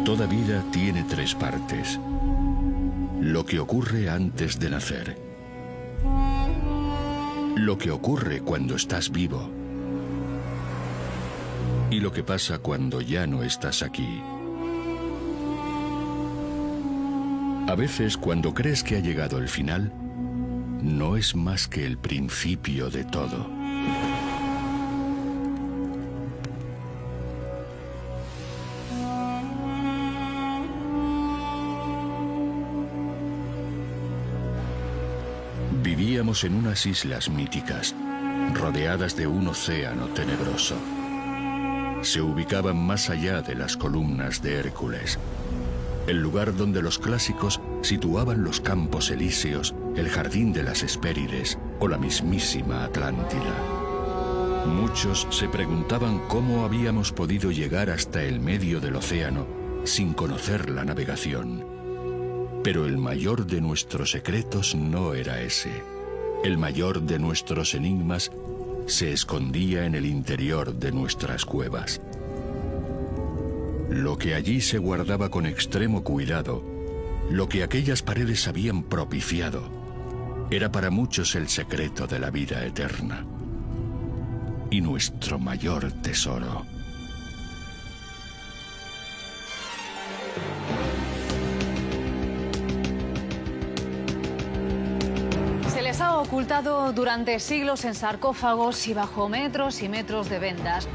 Toda vida tiene tres partes. Lo que ocurre antes de nacer. Lo que ocurre cuando estás vivo. Y lo que pasa cuando ya no estás aquí. A veces, cuando crees que ha llegado el final, no es más que el principio de todo. Vivíamos en unas islas míticas, rodeadas de un océano tenebroso. Se ubicaban más allá de las columnas de Hércules, el lugar donde los clásicos situaban los campos elíseos, el jardín de las Hespérides o la mismísima Atlántida. Muchos se preguntaban cómo habíamos podido llegar hasta el medio del océano sin conocer la navegación. Pero el mayor de nuestros secretos no era ese. El mayor de nuestros enigmas se escondía en el interior de nuestras cuevas. Lo que allí se guardaba con extremo cuidado, lo que aquellas paredes habían propiciado, era para muchos el secreto de la vida eterna y nuestro mayor tesoro. Se les ha ocultado durante siglos en sarcófagos y bajo metros y metros de vendas.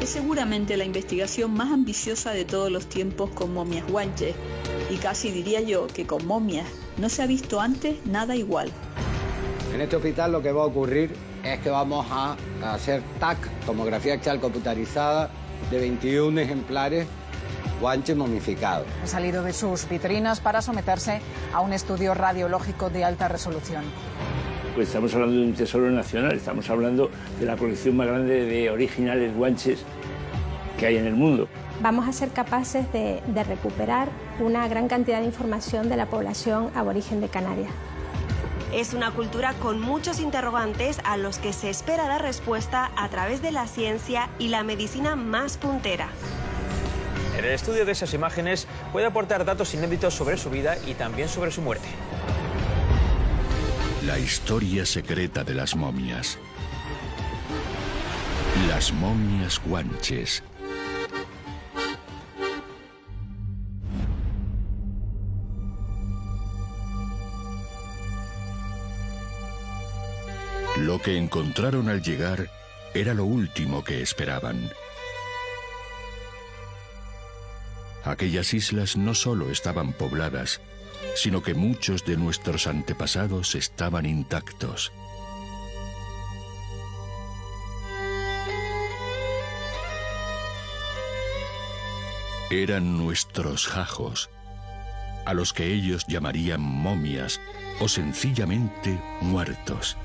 Es seguramente la investigación más ambiciosa de todos los tiempos con momias guanches. Y casi diría yo que con momias no se ha visto antes nada igual. En este hospital lo que va a ocurrir es que vamos a hacer TAC, tomografía axial computarizada, de 21 ejemplares guanches momificados. Han salido de sus vitrinas para someterse a un estudio radiológico de alta resolución. Pues estamos hablando de un tesoro nacional, estamos hablando de la colección más grande de originales guanches que hay en el mundo. Vamos a ser capaces de recuperar una gran cantidad de información de la población aborigen de Canarias. Es una cultura con muchos interrogantes a los que se espera dar respuesta a través de la ciencia y la medicina más puntera. En el estudio de esas imágenes puede aportar datos inéditos sobre su vida y también sobre su muerte. La historia secreta de las momias. Las momias guanches. Lo que encontraron al llegar era lo último que esperaban. Aquellas islas no solo estaban pobladas, sino que muchos de nuestros antepasados estaban intactos. Eran nuestros jajos, a los que ellos llamarían momias o sencillamente muertos.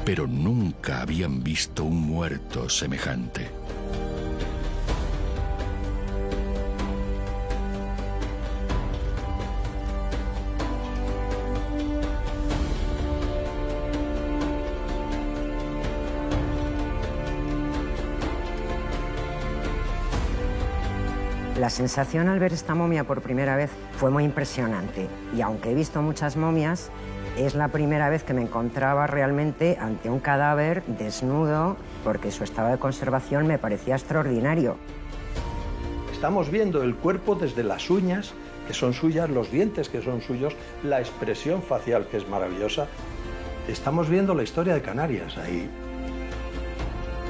Pero nunca habían visto un muerto semejante. La sensación al ver esta momia por primera vez fue muy impresionante. Y aunque he visto muchas momias, es la primera vez que me encontraba realmente ante un cadáver desnudo, porque su estado de conservación me parecía extraordinario. Estamos viendo el cuerpo desde las uñas, que son suyas, los dientes, que son suyos, la expresión facial, que es maravillosa. Estamos viendo la historia de Canarias ahí.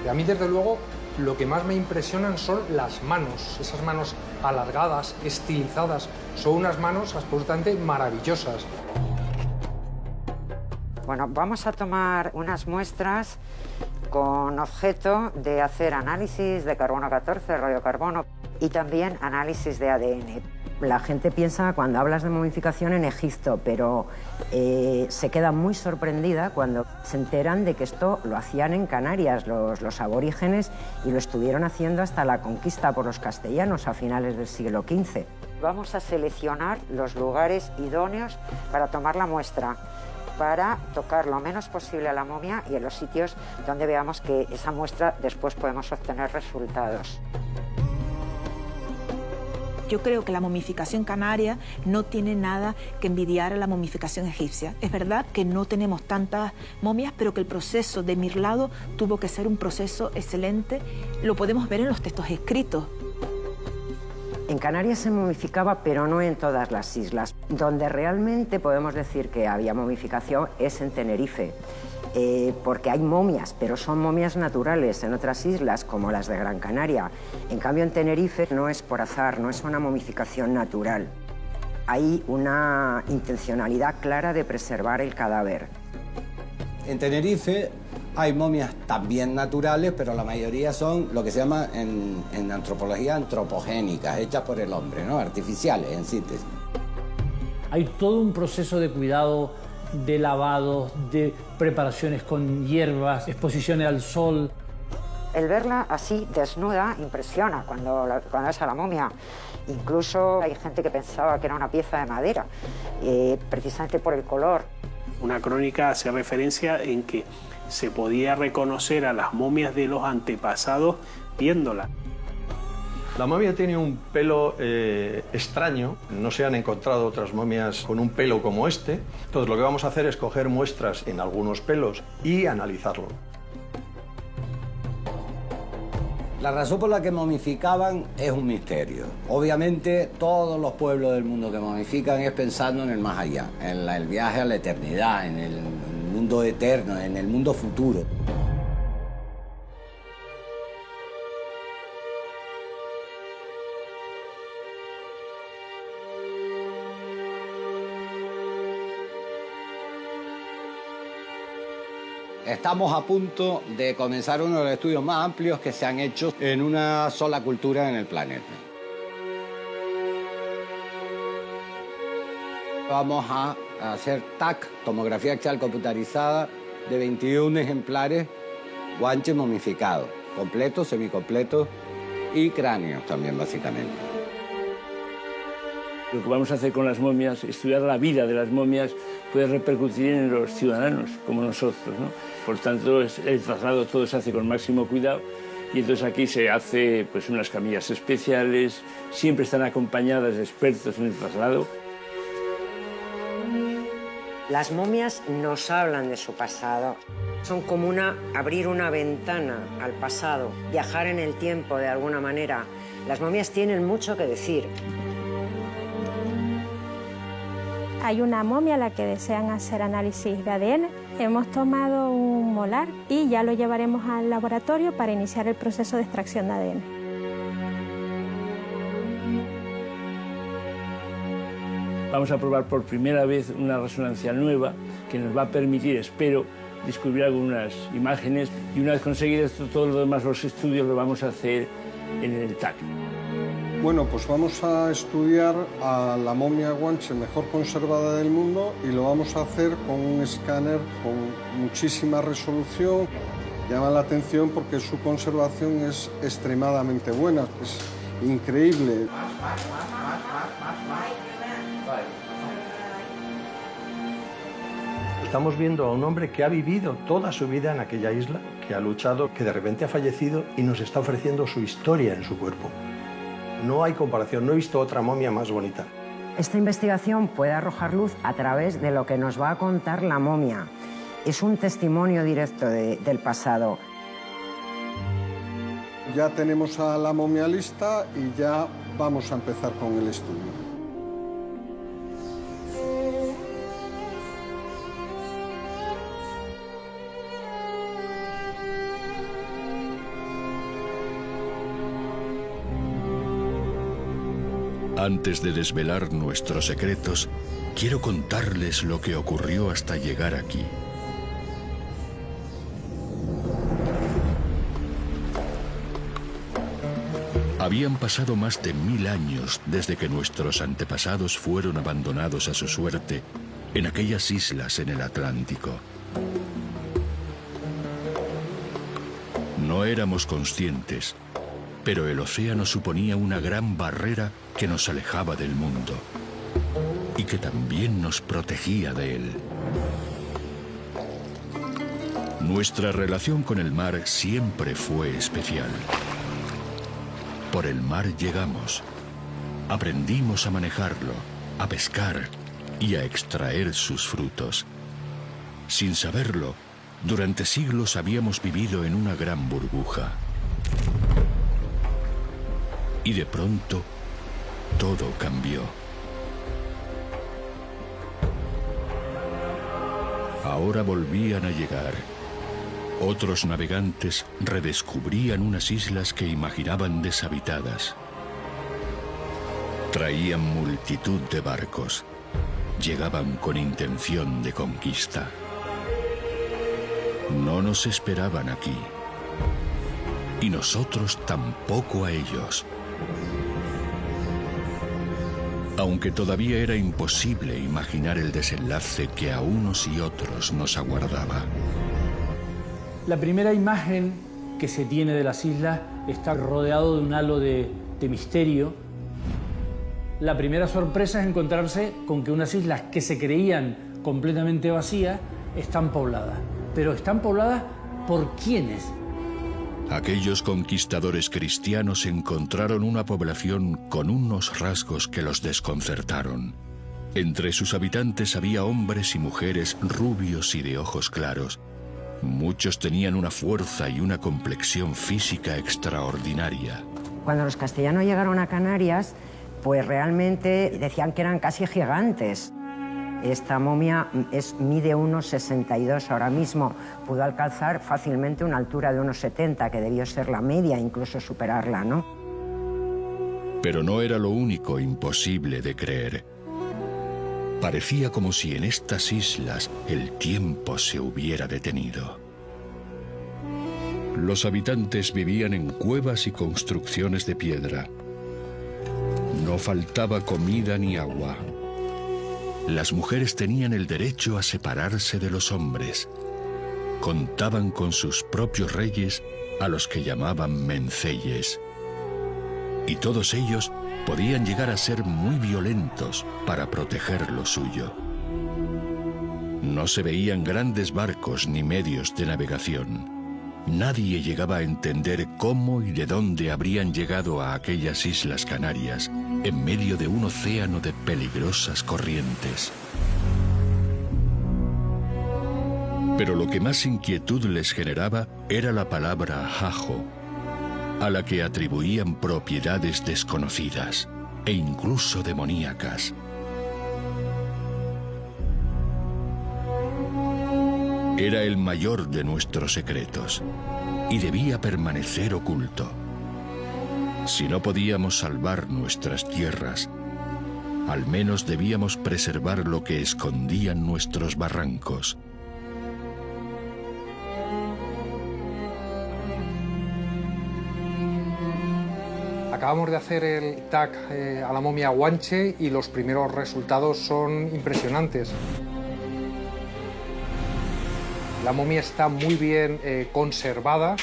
A mí, desde luego, lo que más me impresionan son las manos, esas manos alargadas, estilizadas. Son unas manos absolutamente maravillosas. Bueno, vamos a tomar unas muestras con objeto de hacer análisis de carbono 14, radiocarbono, y también análisis de ADN. La gente piensa cuando hablas de momificación en Egipto, pero se queda muy sorprendida cuando se enteran de que esto lo hacían en Canarias los aborígenes, y lo estuvieron haciendo hasta la conquista por los castellanos a finales del siglo XV. Vamos a seleccionar los lugares idóneos para tomar la muestra, para tocar lo menos posible a la momia y en los sitios donde veamos que esa muestra después podemos obtener resultados. Yo creo que la momificación canaria no tiene nada que envidiar a la momificación egipcia. Es verdad que no tenemos tantas momias, pero que el proceso de Mirlado tuvo que ser un proceso excelente. Lo podemos ver en los textos escritos. En Canarias se momificaba, pero no en todas las islas. Donde realmente podemos decir que había momificación es en Tenerife, porque hay momias, pero son momias naturales en otras islas, como las de Gran Canaria. En cambio, en Tenerife no es por azar, no es una momificación natural. Hay una intencionalidad clara de preservar el cadáver. En Tenerife hay momias también naturales, pero la mayoría son lo que se llama en antropología antropogénicas, hechas por el hombre, ¿no? Artificiales, en síntesis. Hay todo un proceso de cuidado, de lavado, de preparaciones con hierbas, exposiciones al sol. El verla así, desnuda, impresiona cuando ves a la momia. Incluso hay gente que pensaba que era una pieza de madera, precisamente por el color. Una crónica hace referencia en que se podía reconocer a las momias de los antepasados viéndola. La momia tiene un pelo extraño, no se han encontrado otras momias con un pelo como este. Entonces lo que vamos a hacer es coger muestras en algunos pelos y analizarlo. La razón por la que momificaban es un misterio. Obviamente todos los pueblos del mundo que momifican es pensando en el más allá, en el viaje a la eternidad, en el mundo eterno, en el mundo futuro. Estamos a punto de comenzar uno de los estudios más amplios que se han hecho en una sola cultura en el planeta. Vamos a hacer TAC, tomografía axial computarizada, de 21 ejemplares guanches momificados, completos, semicompletos y cráneos también, básicamente. Lo que vamos a hacer con las momias, estudiar la vida de las momias, puede repercutir en los ciudadanos, como nosotros, ¿no? Por tanto, el traslado todo se hace con máximo cuidado y entonces aquí se hace pues, unas camillas especiales, siempre están acompañadas de expertos en el traslado. Las momias nos hablan de su pasado. Son como abrir una ventana al pasado, viajar en el tiempo de alguna manera. Las momias tienen mucho que decir. Hay una momia a la que desean hacer análisis de ADN. Hemos tomado un molar y ya lo llevaremos al laboratorio para iniciar el proceso de extracción de ADN. Vamos a probar por primera vez una resonancia nueva que nos va a permitir, espero, descubrir algunas imágenes y una vez conseguido esto, todo lo demás, los estudios, lo vamos a hacer en el TAC. Bueno, pues vamos a estudiar a la momia guanche mejor conservada del mundo y lo vamos a hacer con un escáner con muchísima resolución. Llama la atención porque su conservación es extremadamente buena, es increíble. Estamos viendo a un hombre que ha vivido toda su vida en aquella isla, que ha luchado, que de repente ha fallecido y nos está ofreciendo su historia en su cuerpo. No hay comparación, no he visto otra momia más bonita. Esta investigación puede arrojar luz a través de lo que nos va a contar la momia. Es un testimonio directo del pasado. Ya tenemos a la momia lista y ya vamos a empezar con el estudio. Antes de desvelar nuestros secretos, quiero contarles lo que ocurrió hasta llegar aquí. Habían pasado más de 1000 años desde que nuestros antepasados fueron abandonados a su suerte en aquellas islas en el Atlántico. No éramos conscientes, pero el océano suponía una gran barrera que nos alejaba del mundo y que también nos protegía de él. Nuestra relación con el mar siempre fue especial. Por el mar llegamos Aprendimos a manejarlo, a pescar y a extraer sus frutos. Sin saberlo, durante siglos habíamos vivido en una gran burbuja. Y de pronto, todo cambió. Ahora volvían a llegar. Otros navegantes redescubrían unas islas que imaginaban deshabitadas. Traían multitud de barcos. Llegaban con intención de conquista. No nos esperaban aquí. Y nosotros tampoco a ellos. Aunque todavía era imposible imaginar el desenlace que a unos y otros nos aguardaba. La primera imagen que se tiene de las islas está rodeado de un halo de misterio. La primera sorpresa es encontrarse con que unas islas que se creían completamente vacías están pobladas. Pero están pobladas ¿por quiénes? Aquellos conquistadores cristianos encontraron una población con unos rasgos que los desconcertaron. Entre sus habitantes había hombres y mujeres rubios y de ojos claros. Muchos tenían una fuerza y una complexión física extraordinaria. Cuando los castellanos llegaron a Canarias, pues realmente decían que eran casi gigantes. Esta momia mide 1,62 ahora mismo. Pudo alcanzar fácilmente una altura de 1,70, que debió ser la media, incluso superarla, ¿no? Pero no era lo único imposible de creer. Parecía como si en estas islas el tiempo se hubiera detenido. Los habitantes vivían en cuevas y construcciones de piedra. No faltaba comida ni agua. Las mujeres tenían el derecho a separarse de los hombres. Contaban con sus propios reyes, a los que llamaban menceyes. Y todos ellos podían llegar a ser muy violentos para proteger lo suyo. No se veían grandes barcos ni medios de navegación. Nadie llegaba a entender cómo y de dónde habrían llegado a aquellas islas Canarias, en medio de un océano de peligrosas corrientes. Pero lo que más inquietud les generaba era la palabra jajo, a la que atribuían propiedades desconocidas e incluso demoníacas. Era el mayor de nuestros secretos y debía permanecer oculto. Si no podíamos salvar nuestras tierras, al menos debíamos preservar lo que escondían nuestros barrancos. Acabamos de hacer el TAC a la momia Guanche y los primeros resultados son impresionantes. La momia está muy bien conservada,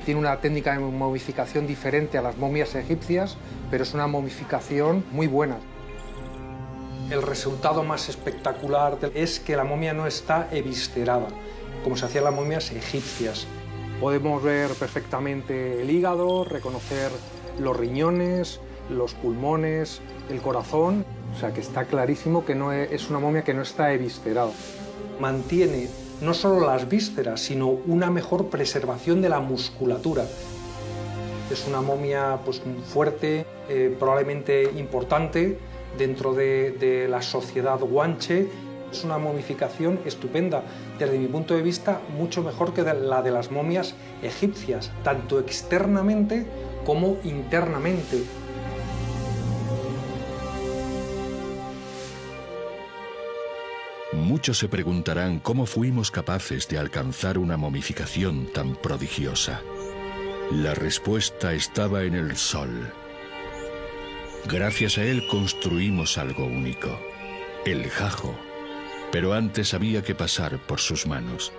tiene una técnica de momificación diferente a las momias egipcias, pero es una momificación muy buena. El resultado más espectacular es que la momia no está eviscerada, como se hacían las momias egipcias. Podemos ver perfectamente el hígado, reconocer los riñones, los pulmones, el corazón, o sea que está clarísimo que no es una momia que no está eviscerada. Mantiene no solo las vísceras, sino una mejor preservación de la musculatura. Es una momia pues, fuerte, probablemente importante dentro de la sociedad guanche. Es una momificación estupenda, desde mi punto de vista mucho mejor que la de las momias egipcias, tanto externamente como internamente. Muchos se preguntarán cómo fuimos capaces de alcanzar una momificación tan prodigiosa. La respuesta estaba en el sol. Gracias a él construimos algo único, el jajo, pero antes había que pasar por sus manos.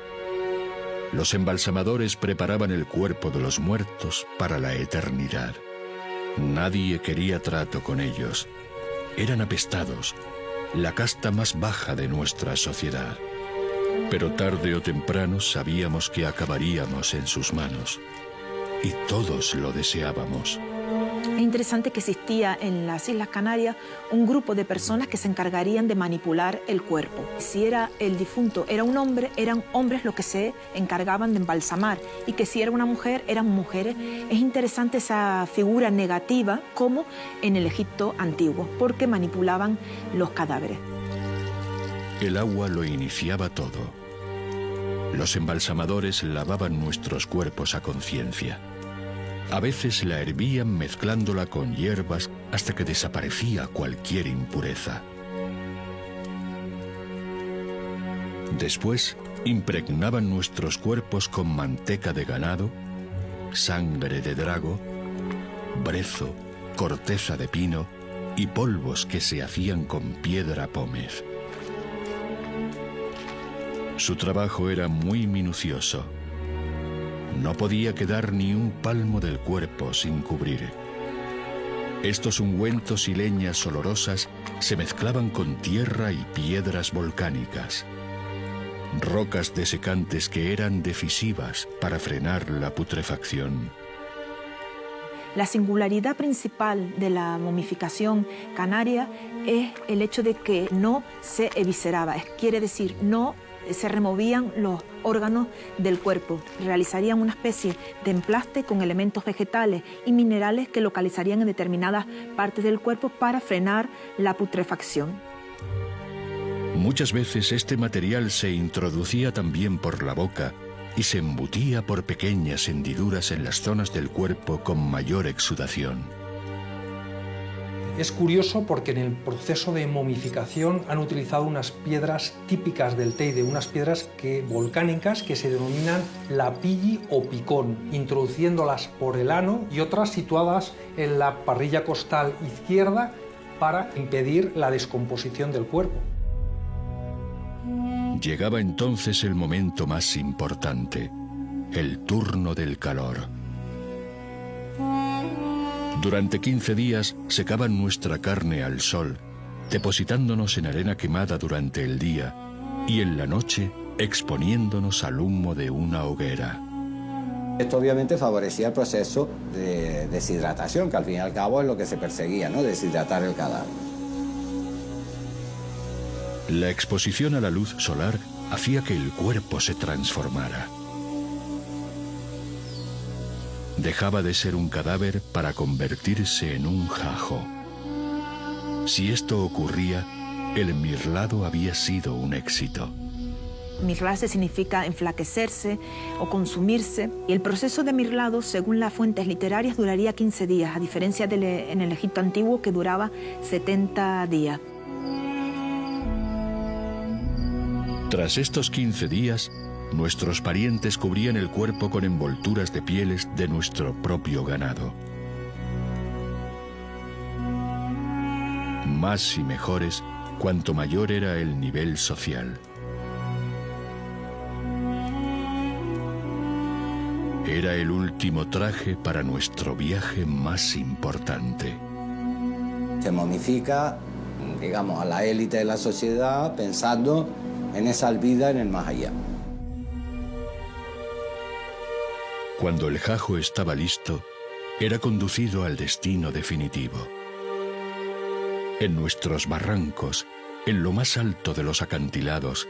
Los embalsamadores preparaban el cuerpo de los muertos para la eternidad. Nadie quería trato con ellos. Eran apestados, la casta más baja de nuestra sociedad. Pero tarde o temprano sabíamos que acabaríamos en sus manos. Y todos lo deseábamos. Es interesante que existía en las Islas Canarias un grupo de personas que se encargarían de manipular el cuerpo. Si era el difunto, era un hombre, eran hombres los que se encargaban de embalsamar, y que si era una mujer, eran mujeres. Es interesante esa figura negativa como en el Egipto antiguo, porque manipulaban los cadáveres. El agua lo iniciaba todo. Los embalsamadores lavaban nuestros cuerpos a conciencia. A veces la hervían mezclándola con hierbas hasta que desaparecía cualquier impureza. Después impregnaban nuestros cuerpos con manteca de ganado, sangre de drago, brezo, corteza de pino y polvos que se hacían con piedra pómez. Su trabajo era muy minucioso. No podía quedar ni un palmo del cuerpo sin cubrir. Estos ungüentos y leñas olorosas se mezclaban con tierra y piedras volcánicas, rocas desecantes que eran decisivas para frenar la putrefacción. La singularidad principal de la momificación canaria es el hecho de que no se evisceraba, quiere decir, no se removían los órganos del cuerpo. Realizarían una especie de emplaste con elementos vegetales y minerales que localizarían en determinadas partes del cuerpo para frenar la putrefacción. Muchas veces este material se introducía también por la boca y se embutía por pequeñas hendiduras en las zonas del cuerpo con mayor exudación. Es curioso porque en el proceso de momificación han utilizado unas piedras típicas del Teide, unas piedras volcánicas que se denominan lapilli o picón, introduciéndolas por el ano y otras situadas en la parrilla costal izquierda para impedir la descomposición del cuerpo. Llegaba entonces el momento más importante, el turno del calor. Durante 15 días secaban nuestra carne al sol, depositándonos en arena quemada durante el día y en la noche exponiéndonos al humo de una hoguera. Esto obviamente favorecía el proceso de deshidratación, que al fin y al cabo es lo que se perseguía, ¿no? Deshidratar el cadáver. La exposición a la luz solar hacía que el cuerpo se transformara. Dejaba de ser un cadáver para convertirse en un jajo. Si esto ocurría, el mirlado había sido un éxito. Mirlarse significa enflaquecerse o consumirse, y el proceso de mirlado, según las fuentes literarias, duraría 15 días, a diferencia en el Egipto antiguo, que duraba 70 días. Tras estos 15 días, nuestros parientes cubrían el cuerpo con envolturas de pieles de nuestro propio ganado. Más y mejores cuanto mayor era el nivel social. Era el último traje para nuestro viaje más importante. Se momifica, digamos, a la élite de la sociedad pensando en esa vida en el más allá. Cuando el jajo estaba listo, era conducido al destino definitivo. En nuestros barrancos, en lo más alto de los acantilados,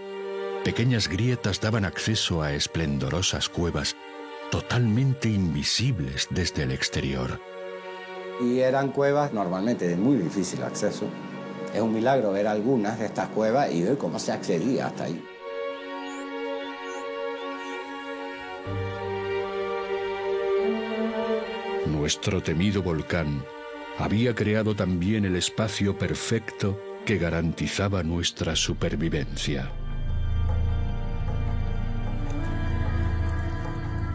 pequeñas grietas daban acceso a esplendorosas cuevas totalmente invisibles desde el exterior. Y eran cuevas normalmente de muy difícil acceso. Es un milagro ver algunas de estas cuevas y ver cómo se accedía hasta ahí. Nuestro temido volcán había creado también el espacio perfecto que garantizaba nuestra supervivencia.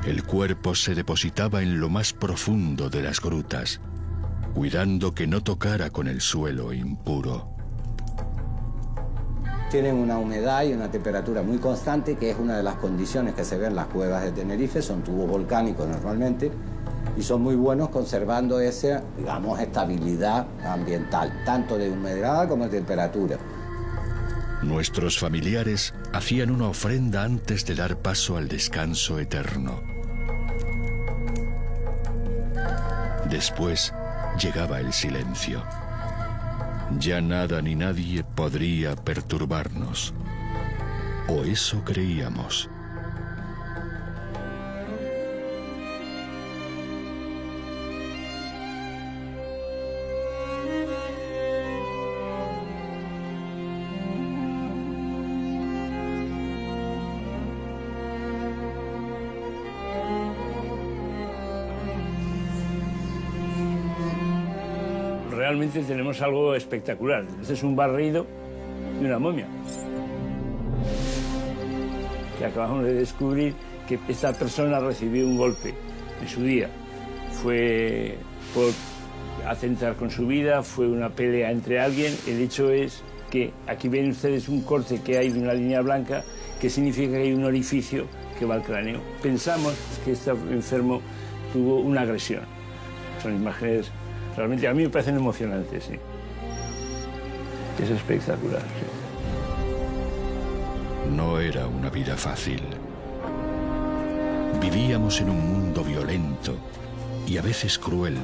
El cuerpo se depositaba en lo más profundo de las grutas, cuidando que no tocara con el suelo impuro. Tienen una humedad y una temperatura muy constante, que es una de las condiciones que se ven en las cuevas de Tenerife. Son tubos volcánicos normalmente y son muy buenos conservando esa, digamos, estabilidad ambiental, tanto de humedad como de temperatura. Nuestros familiares hacían una ofrenda antes de dar paso al descanso eterno. Después, llegaba el silencio. Ya nada ni nadie podría perturbarnos. O eso creíamos. Realmente tenemos algo espectacular. Este es un barrido de una momia. Que acabamos de descubrir que esta persona recibió un golpe en su día. Fue por atentar con su vida, fue una pelea entre alguien. El hecho es que aquí ven ustedes un corte que hay de una línea blanca, que significa que hay un orificio que va al cráneo. Pensamos que este enfermo tuvo una agresión. Son imágenes realmente a mí me parecen emocionantes, sí. Es espectacular, sí. No era una vida fácil. Vivíamos en un mundo violento y a veces cruel,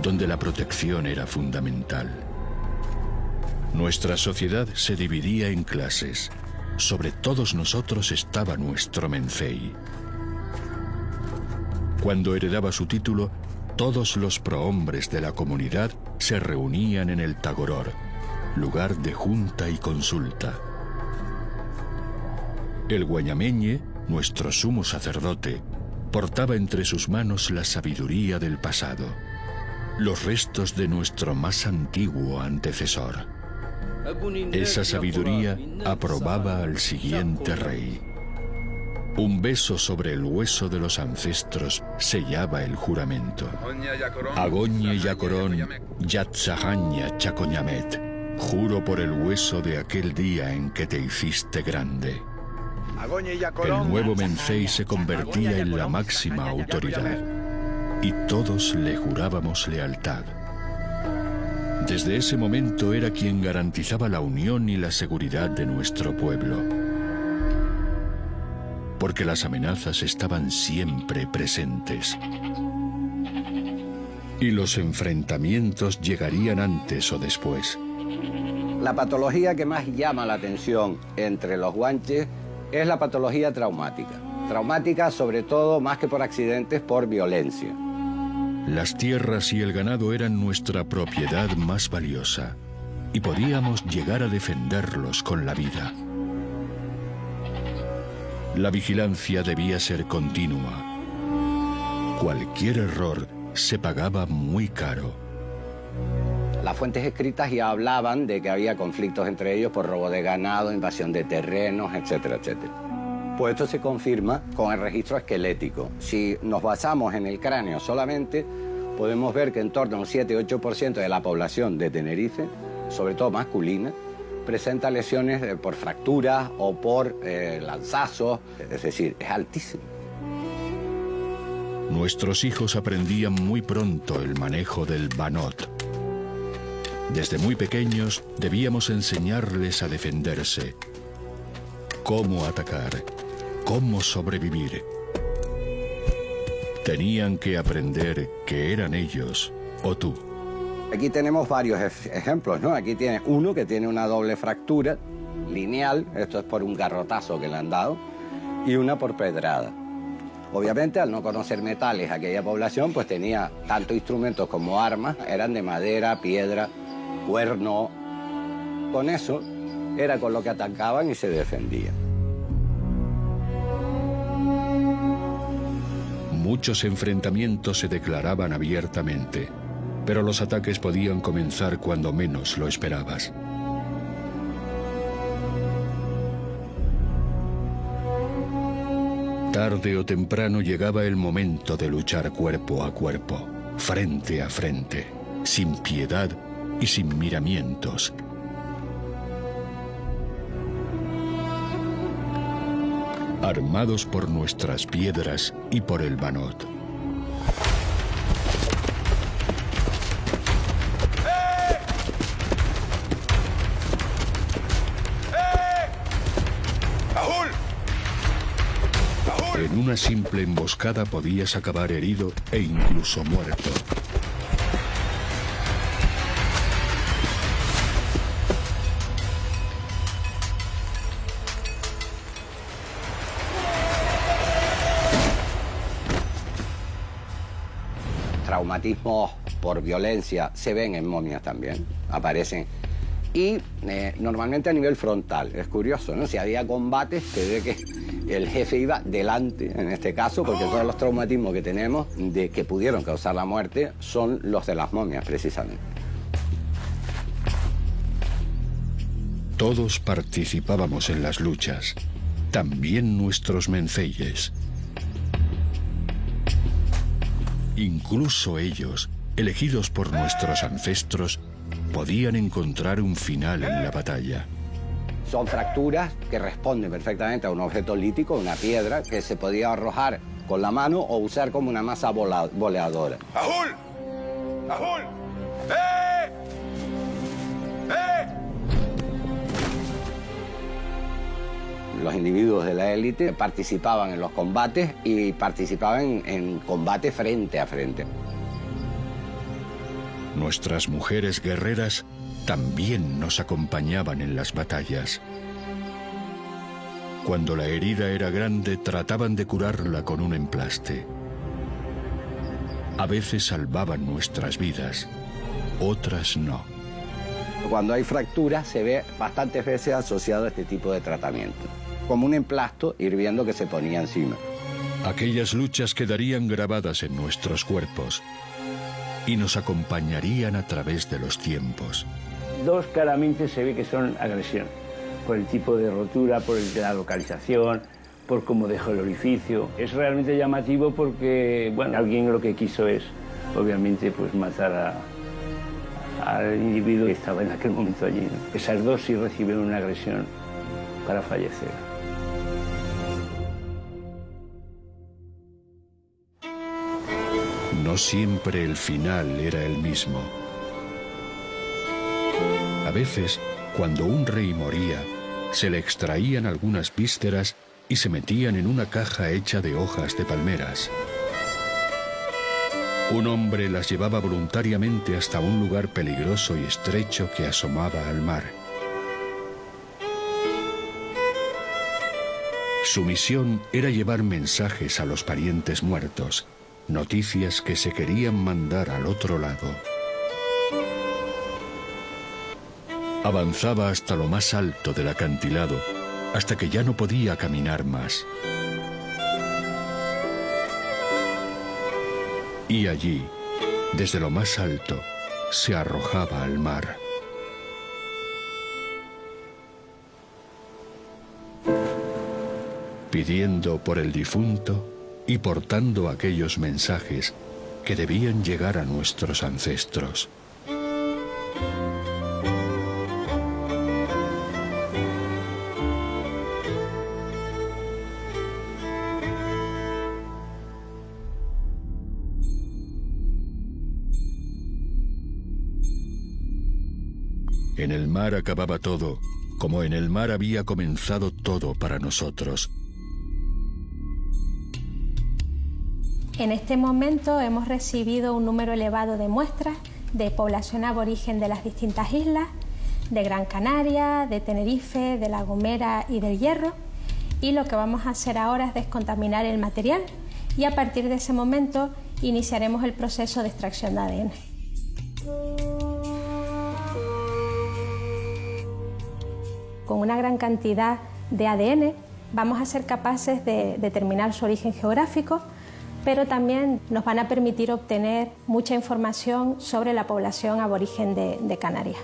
donde la protección era fundamental. Nuestra sociedad se dividía en clases. Sobre todos nosotros estaba nuestro Mencey. Cuando heredaba su título, todos los prohombres de la comunidad se reunían en el Tagoror, lugar de junta y consulta. El guañameñe, nuestro sumo sacerdote, portaba entre sus manos la sabiduría del pasado, los restos de nuestro más antiguo antecesor. Esa sabiduría aprobaba al siguiente rey. Un beso sobre el hueso de los ancestros sellaba el juramento. Agoñe Yacorón, Yatzahaña Chacoñamet. Juro por el hueso de aquel día en que te hiciste grande. El nuevo Mencey se convertía en la máxima autoridad y todos le jurábamos lealtad. Desde ese momento era quien garantizaba la unión y la seguridad de nuestro pueblo. Porque las amenazas estaban siempre presentes. Y los enfrentamientos llegarían antes o después. La patología que más llama la atención entre los guanches es la patología traumática. Traumática sobre todo, más que por accidentes, por violencia. Las tierras y el ganado eran nuestra propiedad más valiosa y podíamos llegar a defenderlos con la vida. La vigilancia debía ser continua. Cualquier error se pagaba muy caro. Las fuentes escritas ya hablaban de que había conflictos entre ellos por robo de ganado, invasión de terrenos, etcétera, etcétera. Pues esto se confirma con el registro esquelético. Si nos basamos en el cráneo solamente, podemos ver que en torno a un 7-8% de la población de Tenerife, sobre todo masculina, presenta lesiones por fracturas o por lanzazos, es decir, es altísimo. Nuestros hijos aprendían muy pronto el manejo del banot. Desde muy pequeños debíamos enseñarles a defenderse, cómo atacar, cómo sobrevivir. Tenían que aprender que eran ellos o tú. Aquí tenemos varios ejemplos, ¿no? Aquí tiene uno que tiene una doble fractura lineal, esto es por un garrotazo que le han dado, y una por pedrada. Obviamente, al no conocer metales, aquella población pues tenía tanto instrumentos como armas, eran de madera, piedra, cuerno. Con eso era con lo que atacaban y se defendían. Muchos enfrentamientos se declaraban abiertamente, pero los ataques podían comenzar cuando menos lo esperabas. Tarde o temprano llegaba el momento de luchar cuerpo a cuerpo, frente a frente, sin piedad y sin miramientos. Armados por nuestras piedras y por el banot. En una simple emboscada podías acabar herido e incluso muerto. traumatismos por violencia se ven en momias también, aparecen. Y normalmente a nivel frontal, es curioso, ¿no? Si había combates, se ve que el jefe iba delante, en este caso, porque todos los traumatismos que tenemos, que pudieron causar la muerte, son los de las momias, precisamente. Todos participábamos en las luchas, también nuestros menceyes. Incluso ellos, elegidos por nuestros ancestros, podían encontrar un final en la batalla. Son fracturas que responden perfectamente a un objeto lítico, una piedra, que se podía arrojar con la mano o usar como una masa voladora. ¡Ahul! ¡Ahul! Los individuos de la élite participaban en los combates y participaban en combate frente a frente. Nuestras mujeres guerreras también nos acompañaban en las batallas. Cuando la herida era grande, trataban de curarla con un emplaste. A veces salvaban nuestras vidas, otras no. Cuando hay fracturas se ve bastantes veces asociado a este tipo de tratamiento, como un emplasto hirviendo que se ponía encima. Aquellas luchas quedarían grabadas en nuestros cuerpos y nos acompañarían a través de los tiempos. Dos claramente se ve que son agresión, por el tipo de rotura, por la localización, por cómo dejó el orificio. Es realmente llamativo porque, bueno, alguien lo que quiso es, obviamente, pues matar al individuo que estaba en aquel momento allí, ¿no? Esas dos sí reciben una agresión para fallecer. No siempre el final era el mismo. A veces, cuando un rey moría, se le extraían algunas vísceras y se metían en una caja hecha de hojas de palmeras. Un hombre las llevaba voluntariamente hasta un lugar peligroso y estrecho que asomaba al mar. Su misión era llevar mensajes a los parientes muertos, noticias que se querían mandar al otro lado. Avanzaba hasta lo más alto del acantilado, hasta que ya no podía caminar más. Y allí, desde lo más alto, se arrojaba al mar. Pidiendo por el difunto y portando aquellos mensajes que debían llegar a nuestros ancestros. En el mar acababa todo, como en el mar había comenzado todo para nosotros. En este momento hemos recibido un número elevado de muestras de población aborigen de las distintas islas, de Gran Canaria, de Tenerife, de La Gomera y del Hierro, y lo que vamos a hacer ahora es descontaminar el material y a partir de ese momento iniciaremos el proceso de extracción de ADN. Con una gran cantidad de ADN vamos a ser capaces de determinar su origen geográfico, pero también nos van a permitir obtener mucha información sobre la población aborigen de Canarias.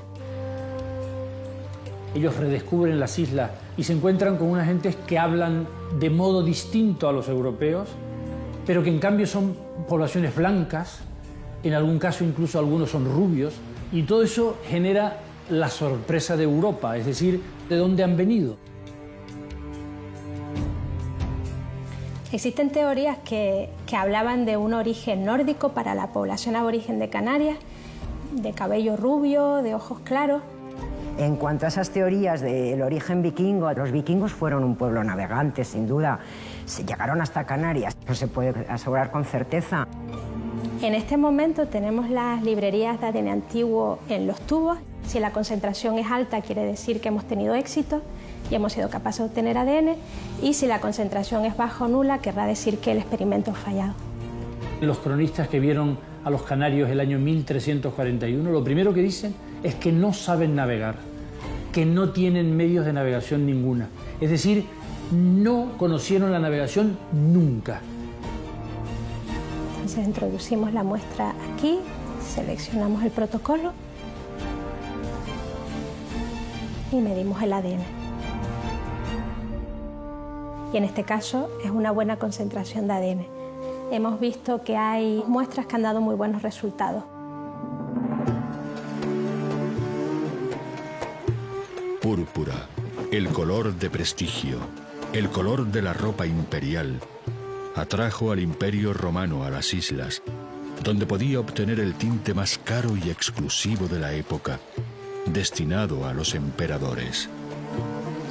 Ellos redescubren las islas y se encuentran con unas gentes que hablan de modo distinto a los europeos, pero que en cambio son poblaciones blancas, en algún caso incluso algunos son rubios, y todo eso genera la sorpresa de Europa, es decir, ¿de dónde han venido? Existen teorías que hablaban de un origen nórdico para la población aborigen de Canarias, de cabello rubio, de ojos claros. En cuanto a esas teorías del origen vikingo, los vikingos fueron un pueblo navegante, sin duda. Se llegaron hasta Canarias, no se puede asegurar con certeza. En este momento tenemos las librerías de ADN antiguo en los tubos. Si la concentración es alta, quiere decir que hemos tenido éxito y hemos sido capaces de obtener ADN, y si la concentración es baja o nula, querrá decir que el experimento ha fallado. Los cronistas que vieron a los canarios el año 1341, lo primero que dicen es que no saben navegar, que no tienen medios de navegación ninguna. Es decir, no conocieron la navegación nunca. Entonces introducimos la muestra aquí, seleccionamos el protocolo y medimos el ADN. Y en este caso es una buena concentración de ADN. Hemos visto que hay muestras que han dado muy buenos resultados. Púrpura, el color de prestigio, el color de la ropa imperial, atrajo al Imperio Romano a las islas, donde podía obtener el tinte más caro y exclusivo de la época, destinado a los emperadores.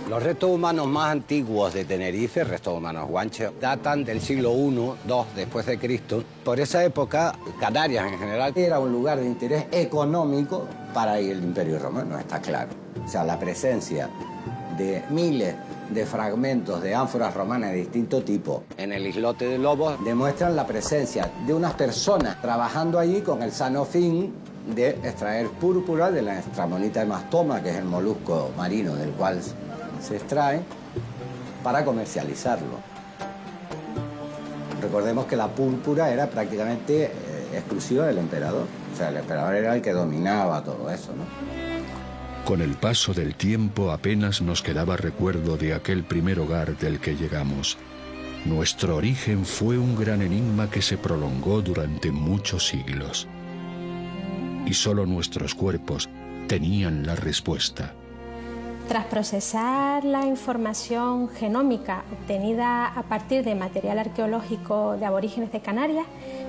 Los restos humanos más antiguos de Tenerife, restos humanos guanches, datan del siglo I, II después de Cristo. Por esa época, Canarias en general era un lugar de interés económico para el Imperio Romano, está claro. O sea, la presencia de miles de fragmentos de ánforas romanas de distinto tipo en el islote de Lobos demuestran la presencia de unas personas trabajando allí con el sano fin de extraer púrpura de la Stramonita hemastoma, que es el molusco marino del cual se extrae, para comercializarlo. Recordemos que la púrpura era prácticamente exclusiva del emperador. O sea, el emperador era el que dominaba todo eso, ¿no? Con el paso del tiempo apenas nos quedaba recuerdo de aquel primer hogar del que llegamos. Nuestro origen fue un gran enigma que se prolongó durante muchos siglos. Y solo nuestros cuerpos tenían la respuesta. Tras procesar la información genómica obtenida a partir de material arqueológico de aborígenes de Canarias,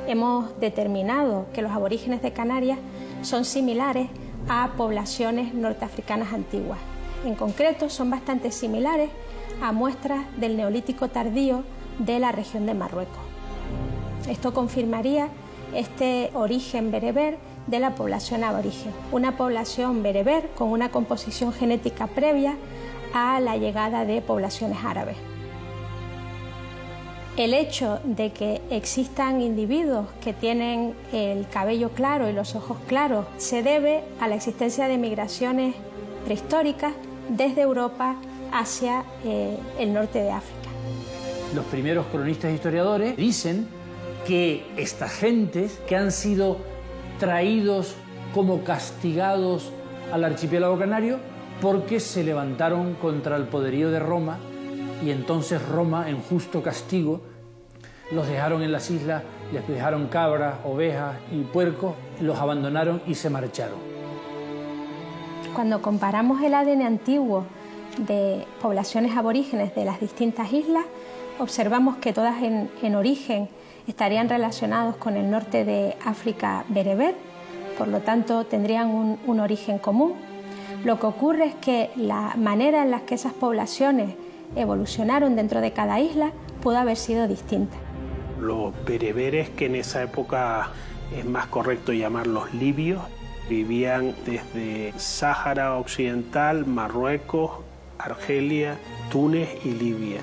hemos determinado que los aborígenes de Canarias son similares a poblaciones norteafricanas antiguas. En concreto, son bastante similares a muestras del Neolítico tardío de la región de Marruecos. Esto confirmaría este origen bereber de la población aborigen, una población bereber con una composición genética previa a la llegada de poblaciones árabes. El hecho de que existan individuos que tienen el cabello claro y los ojos claros se debe a la existencia de migraciones prehistóricas desde Europa hacia el norte de África. Los primeros cronistas e historiadores dicen que estas gentes que han sido traídos como castigados al archipiélago canario porque se levantaron contra el poderío de Roma, y entonces Roma, en justo castigo, los dejaron en las islas, les dejaron cabras, ovejas y puercos, los abandonaron y se marcharon. Cuando comparamos el ADN antiguo de poblaciones aborígenes de las distintas islas, observamos que todas en origen estarían relacionados con el norte de África bereber, por lo tanto tendrían un origen común. Lo que ocurre es que la manera en la que esas poblaciones evolucionaron dentro de cada isla pudo haber sido distinta. Los bereberes, que en esa época es más correcto llamarlos libios, vivían desde Sáhara Occidental, Marruecos, Argelia, Túnez y Libia.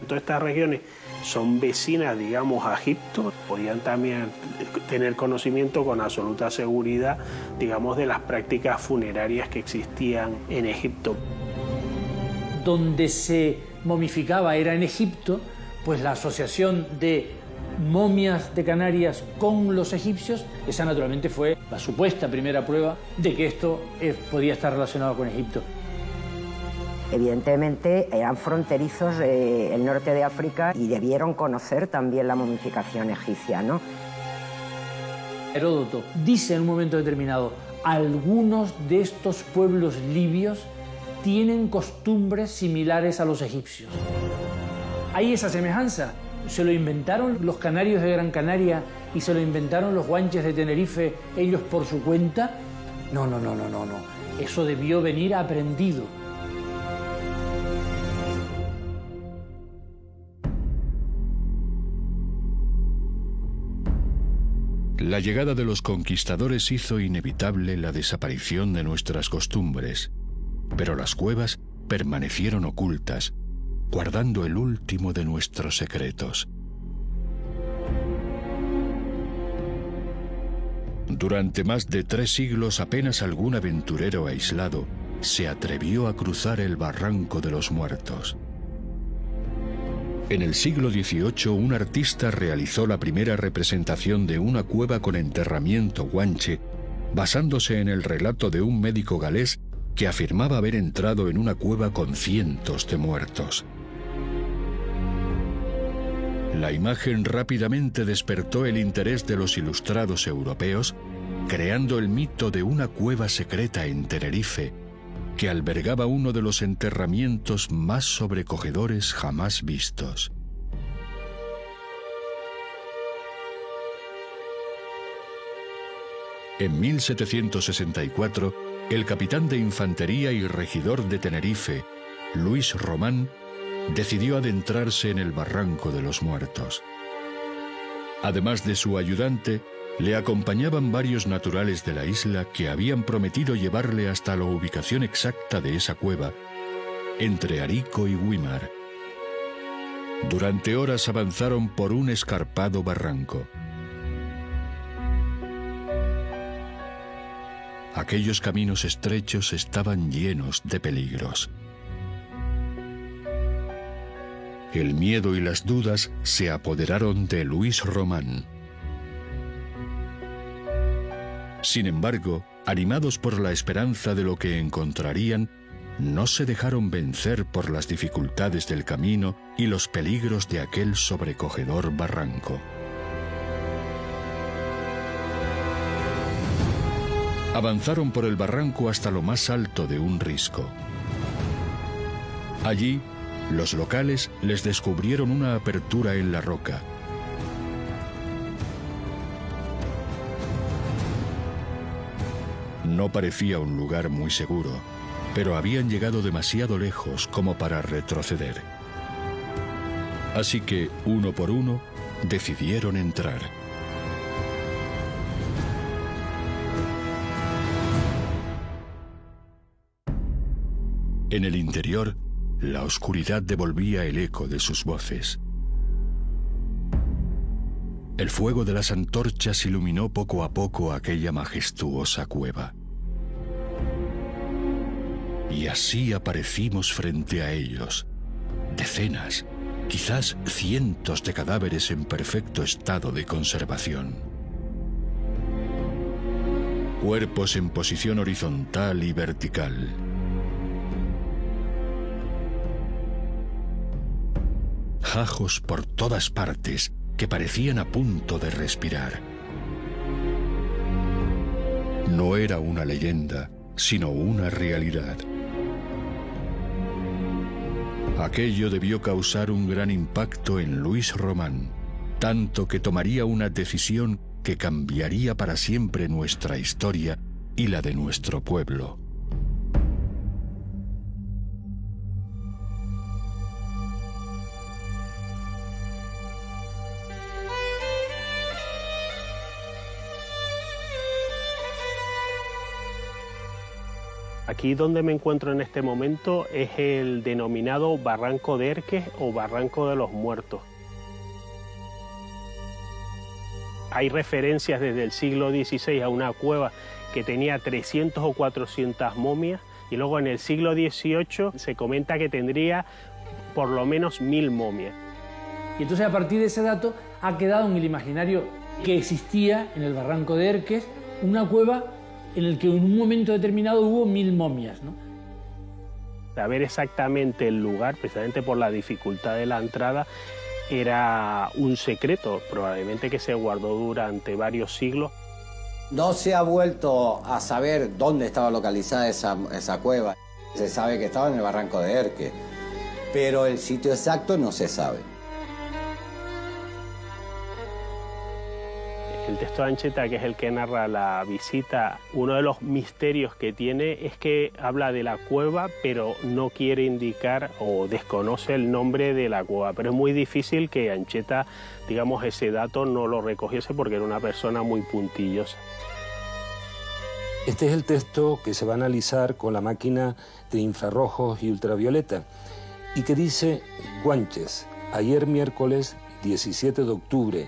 Todas estas regiones son vecinas, digamos, a Egipto. Podían también tener conocimiento con absoluta seguridad, digamos, de las prácticas funerarias que existían en Egipto. Donde se momificaba era en Egipto, pues la asociación de momias de Canarias con los egipcios, esa naturalmente fue la supuesta primera prueba de que esto podía estar relacionado con Egipto. Evidentemente eran fronterizos el norte de África y debieron conocer también la momificación egipcia, ¿no? Heródoto dice en un momento determinado: algunos de estos pueblos libios tienen costumbres similares a los egipcios. Hay esa semejanza. ¿Se lo inventaron los canarios de Gran Canaria y se lo inventaron los guanches de Tenerife ellos por su cuenta? No. Eso debió venir aprendido. La llegada de los conquistadores hizo inevitable la desaparición de nuestras costumbres, pero las cuevas permanecieron ocultas, guardando el último de nuestros secretos. Durante más de 3 siglos apenas algún aventurero aislado se atrevió a cruzar el Barranco de los Muertos. En el siglo XVIII, un artista realizó la primera representación de una cueva con enterramiento guanche, basándose en el relato de un médico galés que afirmaba haber entrado en una cueva con cientos de muertos. La imagen rápidamente despertó el interés de los ilustrados europeos, creando el mito de una cueva secreta en Tenerife, que albergaba uno de los enterramientos más sobrecogedores jamás vistos. En 1764, el capitán de infantería y regidor de Tenerife, Luis Román, decidió adentrarse en el Barranco de los Muertos. Además de su ayudante, le acompañaban varios naturales de la isla que habían prometido llevarle hasta la ubicación exacta de esa cueva, entre Arico y Güímar. Durante horas avanzaron por un escarpado barranco. Aquellos caminos estrechos estaban llenos de peligros. El miedo y las dudas se apoderaron de Luis Román. Sin embargo, animados por la esperanza de lo que encontrarían, no se dejaron vencer por las dificultades del camino y los peligros de aquel sobrecogedor barranco. Avanzaron por el barranco hasta lo más alto de un risco. Allí, los locales les descubrieron una apertura en la roca. No parecía un lugar muy seguro, pero habían llegado demasiado lejos como para retroceder. Así que, uno por uno, decidieron entrar. En el interior, la oscuridad devolvía el eco de sus voces. El fuego de las antorchas iluminó poco a poco aquella majestuosa cueva. Y así aparecimos frente a ellos, decenas, quizás cientos de cadáveres en perfecto estado de conservación. Cuerpos en posición horizontal y vertical. Jajos por todas partes que parecían a punto de respirar. No era una leyenda, sino una realidad. Aquello debió causar un gran impacto en Luis Román, tanto que tomaría una decisión que cambiaría para siempre nuestra historia y la de nuestro pueblo. Aquí donde me encuentro en este momento es el denominado Barranco de Erques o Barranco de los Muertos. Hay referencias desde el siglo XVI a una cueva que tenía 300 o 400 momias y luego en el siglo XVIII se comenta que tendría por lo menos 1000 momias. Y entonces a partir de ese dato ha quedado en el imaginario que existía en el Barranco de Erques una cueva en el que en un momento determinado hubo 1000 momias, ¿no? Saber exactamente el lugar, precisamente por la dificultad de la entrada, era un secreto, probablemente que se guardó durante varios siglos. No se ha vuelto a saber dónde estaba localizada esa cueva. Se sabe que estaba en el Barranco de Erques, pero el sitio exacto no se sabe. El texto de Ancheta, que es el que narra la visita, uno de los misterios que tiene es que habla de la cueva, pero no quiere indicar o desconoce el nombre de la cueva. Pero es muy difícil que Ancheta, digamos, ese dato no lo recogiese porque era una persona muy puntillosa. Este es el texto que se va a analizar con la máquina de infrarrojos y ultravioleta y que dice: Guanches, ayer miércoles 17 de octubre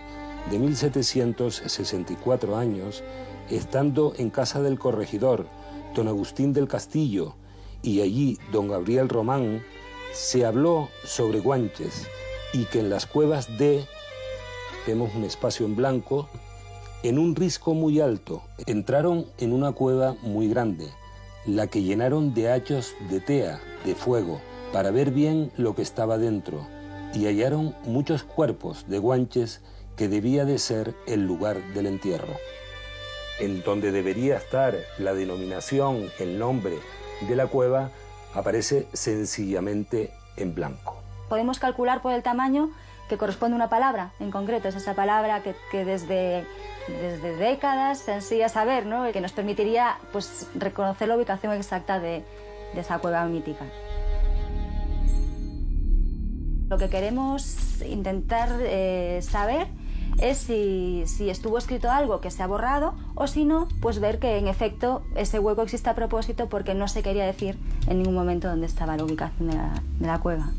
de 1764 años, estando en casa del corregidor, don Agustín del Castillo, y allí don Gabriel Román, se habló sobre Guanches y que en las cuevas de, vemos un espacio en blanco, en un risco muy alto, entraron en una cueva muy grande, la que llenaron de hachos de tea, de fuego, para ver bien lo que estaba dentro, y hallaron muchos cuerpos de Guanches que debía de ser el lugar del entierro. En donde debería estar la denominación, el nombre de la cueva, aparece sencillamente en blanco. Podemos calcular por el tamaño que corresponde a una palabra en concreto. Es esa palabra que desde décadas se ansía saber, ¿no? Que nos permitiría pues, reconocer la ubicación exacta de esa cueva mítica. Lo que queremos intentar saber es si estuvo escrito algo que se ha borrado o si no, pues ver que en efecto ese hueco existe a propósito porque no se quería decir en ningún momento dónde estaba la ubicación de la cueva.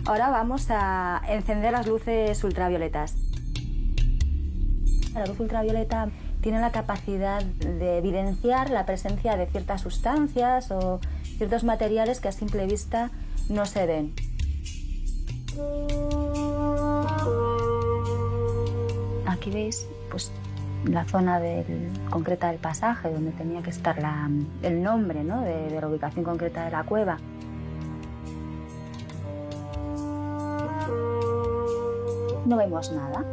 Ahora vamos a encender las luces ultravioletas. La luz ultravioleta tiene la capacidad de evidenciar la presencia de ciertas sustancias o ciertos materiales que a simple vista no se ven. Aquí veis pues, la zona concreta del pasaje, donde tenía que estar el nombre, ¿no? de la ubicación concreta de la cueva. No vemos nada.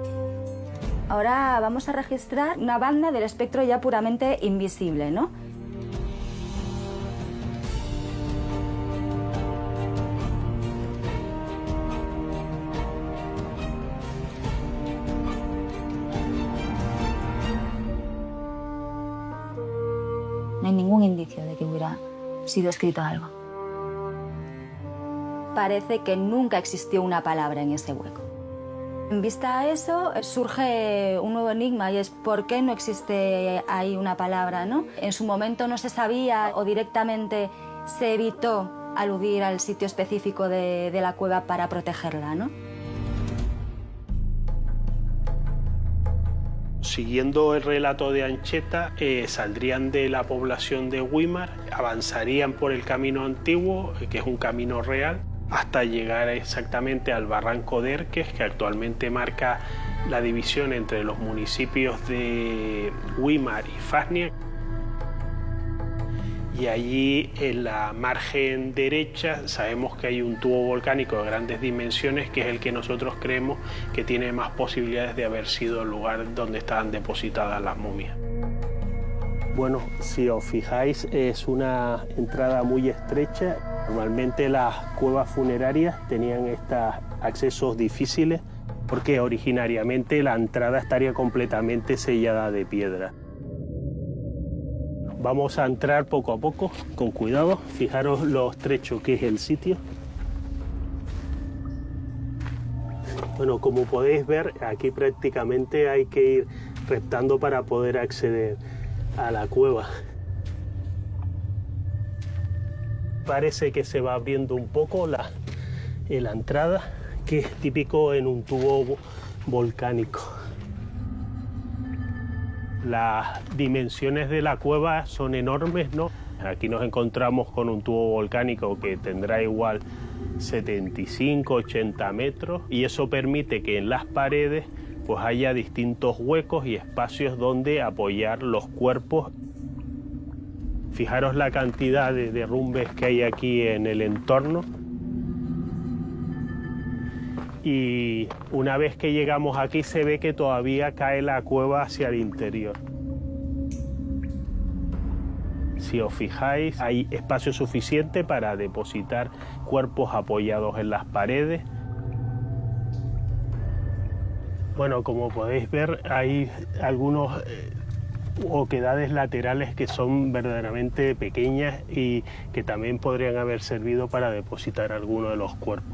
Ahora vamos a registrar una banda del espectro ya puramente invisible, ¿no? No hay ningún indicio de que hubiera sido escrito algo. Parece que nunca existió una palabra en ese hueco. En vista a eso, surge un nuevo enigma y es ¿por qué no existe ahí una palabra, ¿no? En su momento no se sabía o directamente se evitó aludir al sitio específico de la cueva para protegerla, ¿no? Siguiendo el relato de Ancheta, saldrían de la población de Güímar, avanzarían por el camino antiguo, que es un camino real, hasta llegar exactamente al barranco de Erques, que actualmente marca la división entre los municipios de Güímar y Fasnia. Y allí, en la margen derecha, sabemos que hay un tubo volcánico de grandes dimensiones, que es el que nosotros creemos que tiene más posibilidades de haber sido el lugar donde estaban depositadas las momias. Bueno, si os fijáis, es una entrada muy estrecha. Normalmente las cuevas funerarias tenían estos accesos difíciles porque originariamente la entrada estaría completamente sellada de piedra. Vamos a entrar poco a poco, con cuidado. Fijaros lo estrecho que es el sitio. Bueno, como podéis ver, aquí prácticamente hay que ir reptando para poder acceder a la cueva. Parece que se va abriendo un poco la entrada, que es típico en un tubo volcánico. Las dimensiones de la cueva son enormes, ¿no? Aquí nos encontramos con un tubo volcánico que tendrá igual 75, 80 metros y eso permite que en las paredes pues haya distintos huecos y espacios donde apoyar los cuerpos. Fijaros la cantidad de derrumbes que hay aquí en el entorno. Y una vez que llegamos aquí se ve que todavía cae la cueva hacia el interior. Si os fijáis, hay espacio suficiente para depositar cuerpos apoyados en las paredes. Bueno, como podéis ver, hay algunos oquedades laterales que son verdaderamente pequeñas y que también podrían haber servido para depositar alguno de los cuerpos.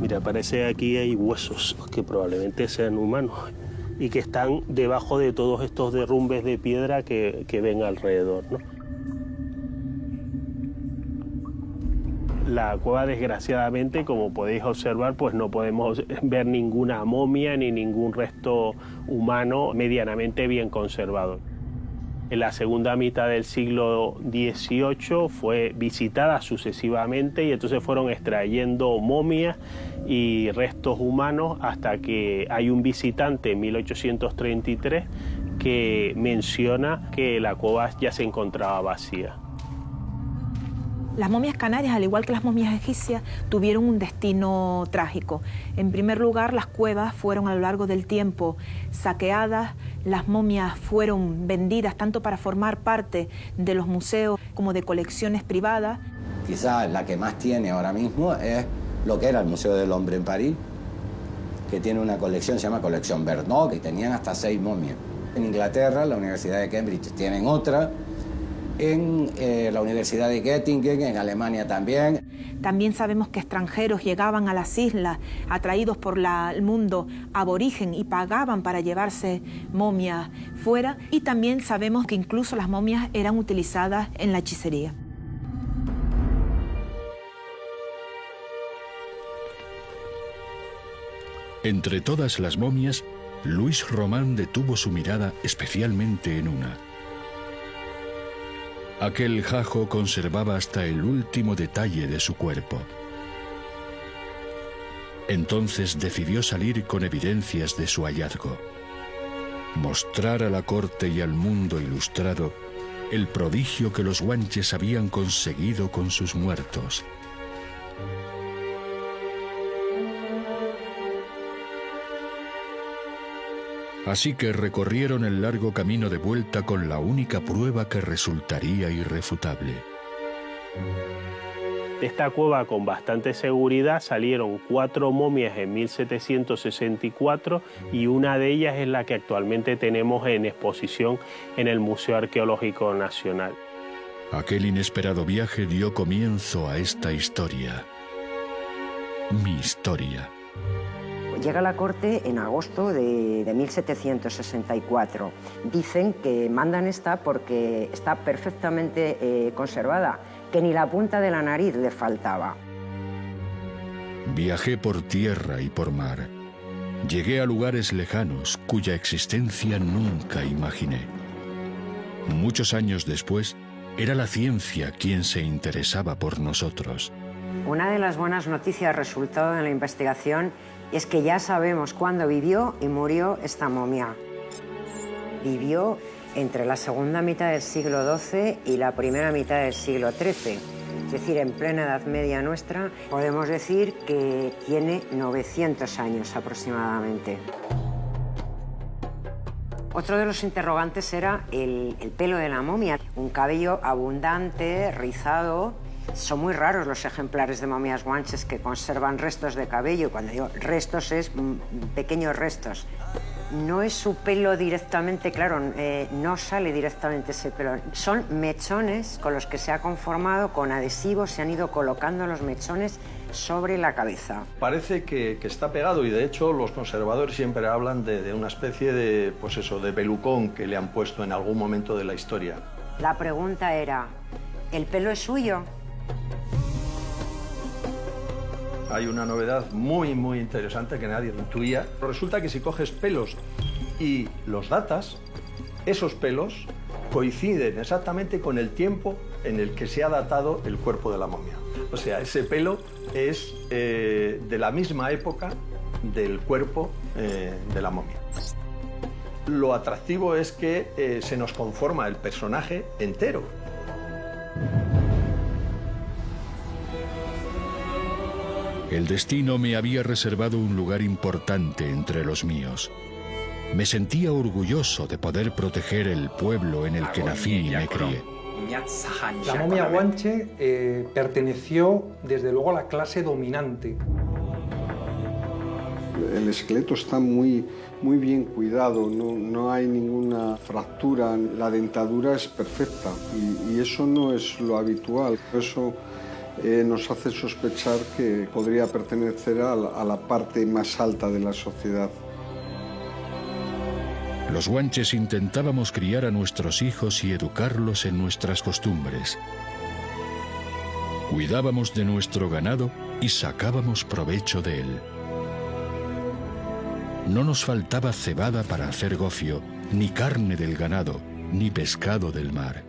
Mira, parece aquí hay huesos que probablemente sean humanos y que están debajo de todos estos derrumbes de piedra que ven alrededor, ¿no? La cueva, desgraciadamente, como podéis observar, pues no podemos ver ninguna momia ni ningún resto humano medianamente bien conservado. En la segunda mitad del siglo XVIII fue visitada sucesivamente y entonces fueron extrayendo momias y restos humanos hasta que hay un visitante en 1833 que menciona que la cueva ya se encontraba vacía. Las momias canarias, al igual que las momias egipcias, tuvieron un destino trágico. En primer lugar, las cuevas fueron a lo largo del tiempo saqueadas, las momias fueron vendidas tanto para formar parte de los museos como de colecciones privadas. Quizás la que más tiene ahora mismo es lo que era el Museo del Hombre en París, que tiene una colección, se llama Colección Bernot, que tenían hasta 6 momias. En Inglaterra, la Universidad de Cambridge tienen otra. En la Universidad de Göttingen, en Alemania también. También sabemos que extranjeros llegaban a las islas atraídos por el mundo aborigen y pagaban para llevarse momias fuera. Y también sabemos que incluso las momias eran utilizadas en la hechicería. Entre todas las momias, Luis Román detuvo su mirada especialmente en una. Aquel jajo conservaba hasta el último detalle de su cuerpo. Entonces decidió salir con evidencias de su hallazgo. Mostrar a la corte y al mundo ilustrado el prodigio que los guanches habían conseguido con sus muertos. Así que recorrieron el largo camino de vuelta con la única prueba que resultaría irrefutable. De esta cueva, con bastante seguridad, salieron 4 momias en 1764 y una de ellas es la que actualmente tenemos en exposición en el Museo Arqueológico Nacional. Aquel inesperado viaje dio comienzo a esta historia. Mi historia. Llega a la corte en agosto de 1764. Dicen que mandan esta porque está perfectamente conservada, que ni la punta de la nariz le faltaba. Viajé por tierra y por mar. Llegué a lugares lejanos cuya existencia nunca imaginé. Muchos años después, era la ciencia quien se interesaba por nosotros. Una de las buenas noticias resultado de la investigación es que ya sabemos cuándo vivió y murió esta momia. Vivió entre la segunda mitad del siglo XII y la primera mitad del siglo XIII. Es decir, en plena Edad Media nuestra, podemos decir que tiene 900 años aproximadamente. Otro de los interrogantes era el pelo de la momia. Un cabello abundante, rizado. Son muy raros los ejemplares de momias guanches que conservan restos de cabello. Cuando digo restos es pequeños restos. No es su pelo directamente, claro, no sale directamente ese pelo. Son mechones con los que se ha conformado, con adhesivos se han ido colocando los mechones sobre la cabeza. Parece que está pegado y de hecho los conservadores siempre hablan de una especie de, pues eso, de pelucón que le han puesto en algún momento de la historia. La pregunta era, ¿el pelo es suyo? Hay una novedad muy interesante que nadie intuía. Resulta que si coges pelos y los datas, esos pelos coinciden exactamente con el tiempo en el que se ha datado el cuerpo de la momia. O sea, ese pelo es de la misma época del cuerpo de la momia. Lo atractivo es que se nos conforma el personaje entero. El destino me había reservado un lugar importante entre los míos. Me sentía orgulloso de poder proteger el pueblo en el que nací y me crié. La momia guanche perteneció, desde luego, a la clase dominante. El esqueleto está muy bien cuidado, no hay ninguna fractura, la dentadura es perfecta y eso no es lo habitual. Eso nos hace sospechar que podría pertenecer a la parte más alta de la sociedad. Los guanches intentábamos criar a nuestros hijos y educarlos en nuestras costumbres. Cuidábamos de nuestro ganado y sacábamos provecho de él. No nos faltaba cebada para hacer gofio, ni carne del ganado, ni pescado del mar.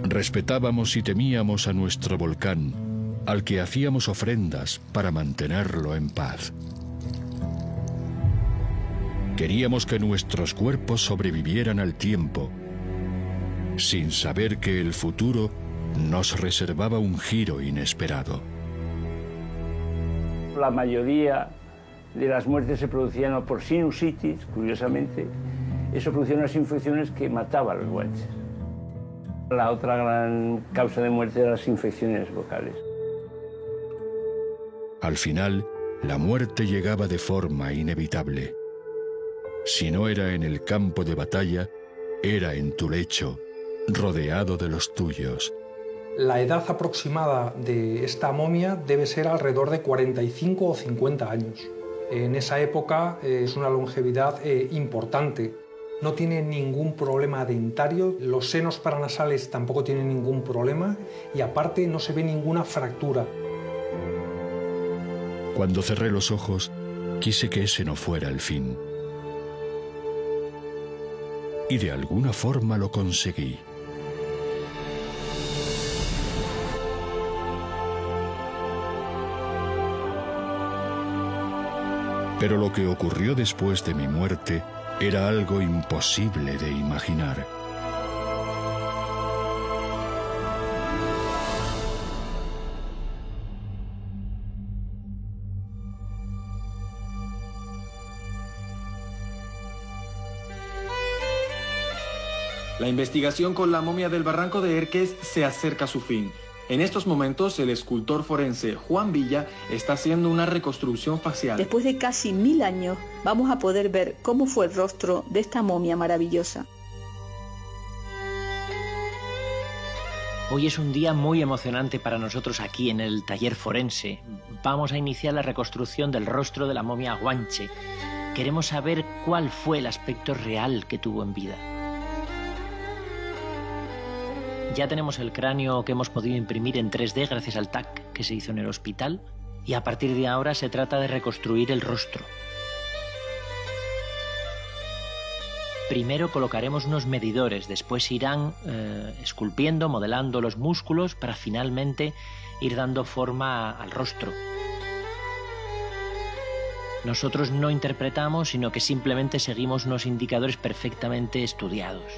Respetábamos y temíamos a nuestro volcán, al que hacíamos ofrendas para mantenerlo en paz. Queríamos que nuestros cuerpos sobrevivieran al tiempo, sin saber que el futuro nos reservaba un giro inesperado. La mayoría de las muertes se producían o por sinusitis, curiosamente. Eso producía unas infecciones que mataban a los guanches. La otra gran causa de muerte eran las infecciones vocales. Al final, la muerte llegaba de forma inevitable. Si no era en el campo de batalla, era en tu lecho, rodeado de los tuyos. La edad aproximada de esta momia debe ser alrededor de 45 o 50 años. En esa época es una longevidad importante. No tiene ningún problema dentario, los senos paranasales tampoco tienen ningún problema y aparte no se ve ninguna fractura. Cuando cerré los ojos, quise que ese no fuera el fin. Y de alguna forma lo conseguí. Pero lo que ocurrió después de mi muerte era algo imposible de imaginar. La investigación con la momia del Barranco de Erques se acerca a su fin. En estos momentos, el escultor forense Juan Villa está haciendo una reconstrucción facial. Después de casi 1000 años, vamos a poder ver cómo fue el rostro de esta momia maravillosa. Hoy es un día muy emocionante para nosotros aquí en el taller forense. Vamos a iniciar la reconstrucción del rostro de la momia Guanche. Queremos saber cuál fue el aspecto real que tuvo en vida. Ya tenemos el cráneo que hemos podido imprimir en 3D gracias al TAC que se hizo en el hospital y a partir de ahora se trata de reconstruir el rostro. Primero colocaremos unos medidores, después irán esculpiendo, modelando los músculos para finalmente ir dando forma al rostro. Nosotros no interpretamos, sino que simplemente seguimos unos indicadores perfectamente estudiados.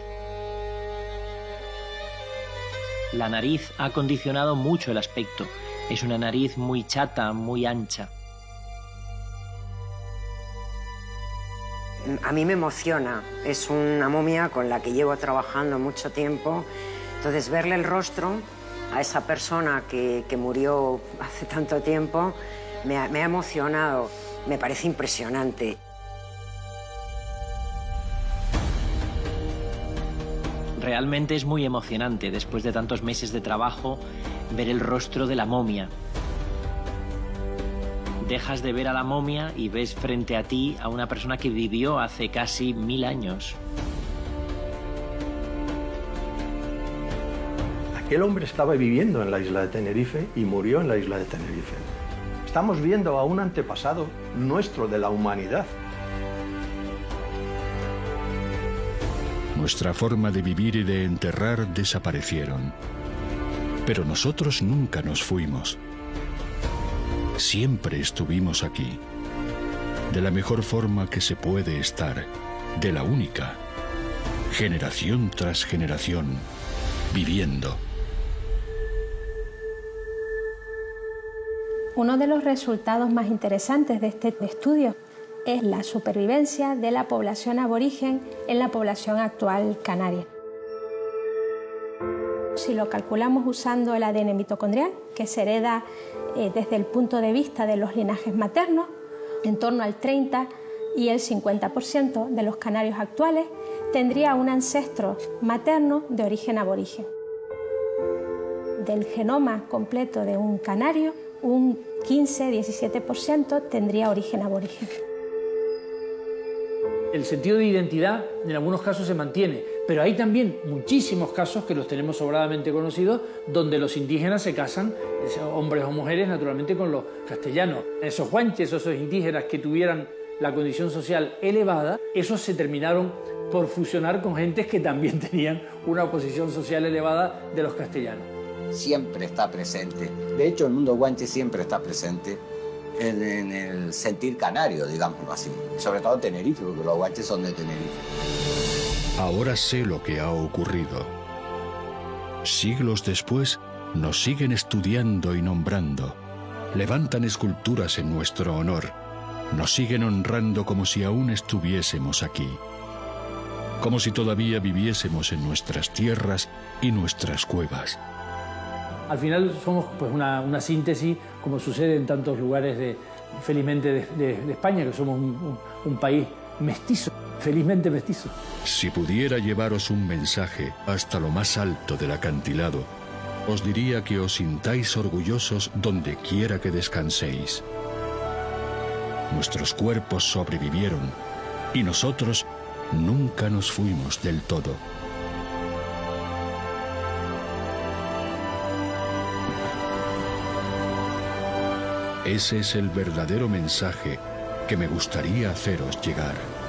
La nariz ha condicionado mucho el aspecto. Es una nariz muy chata, muy ancha. A mí me emociona. Es una momia con la que llevo trabajando mucho tiempo. Entonces, verle el rostro a esa persona que murió hace tanto tiempo me ha emocionado. Me parece impresionante. Realmente es muy emocionante, después de tantos meses de trabajo, ver el rostro de la momia. Dejas de ver a la momia y ves frente a ti a una persona que vivió hace casi 1000 años. Aquel hombre estaba viviendo en la isla de Tenerife y murió en la isla de Tenerife. Estamos viendo a un antepasado nuestro de la humanidad. Nuestra forma de vivir y de enterrar desaparecieron. Pero nosotros nunca nos fuimos. Siempre estuvimos aquí. De la mejor forma que se puede estar. De la única. Generación tras generación. Viviendo. Uno de los resultados más interesantes de este estudio es la supervivencia de la población aborigen en la población actual canaria. Si lo calculamos usando el ADN mitocondrial, que se hereda desde el punto de vista de los linajes maternos, en torno al 30 y el 50% de los canarios actuales tendría un ancestro materno de origen aborigen. Del genoma completo de un canario, un 15-17% tendría origen aborigen. El sentido de identidad en algunos casos se mantiene, Pero hay también muchísimos casos que los tenemos sobradamente conocidos donde los indígenas se casan, hombres o mujeres, naturalmente con los castellanos. Esos huanches, esos indígenas que tuvieran la condición social elevada, esos se terminaron por fusionar con gentes que también tenían una posición social elevada de los castellanos. Siempre está presente. De hecho, el mundo guanche siempre está presente en el sentir canario, digámoslo así. Sobre todo en Tenerife, porque los guanches son de Tenerife. Ahora sé lo que ha ocurrido. Siglos después, nos siguen estudiando y nombrando. Levantan esculturas en nuestro honor. Nos siguen honrando como si aún estuviésemos aquí. Como si todavía viviésemos en nuestras tierras y nuestras cuevas. Al final somos pues una síntesis, como sucede en tantos lugares, felizmente, de España, que somos un país mestizo, felizmente mestizo. Si pudiera llevaros un mensaje hasta lo más alto del acantilado, os diría que os sintáis orgullosos donde quiera que descanséis. Nuestros cuerpos sobrevivieron y nosotros nunca nos fuimos del todo. Ese es el verdadero mensaje que me gustaría haceros llegar.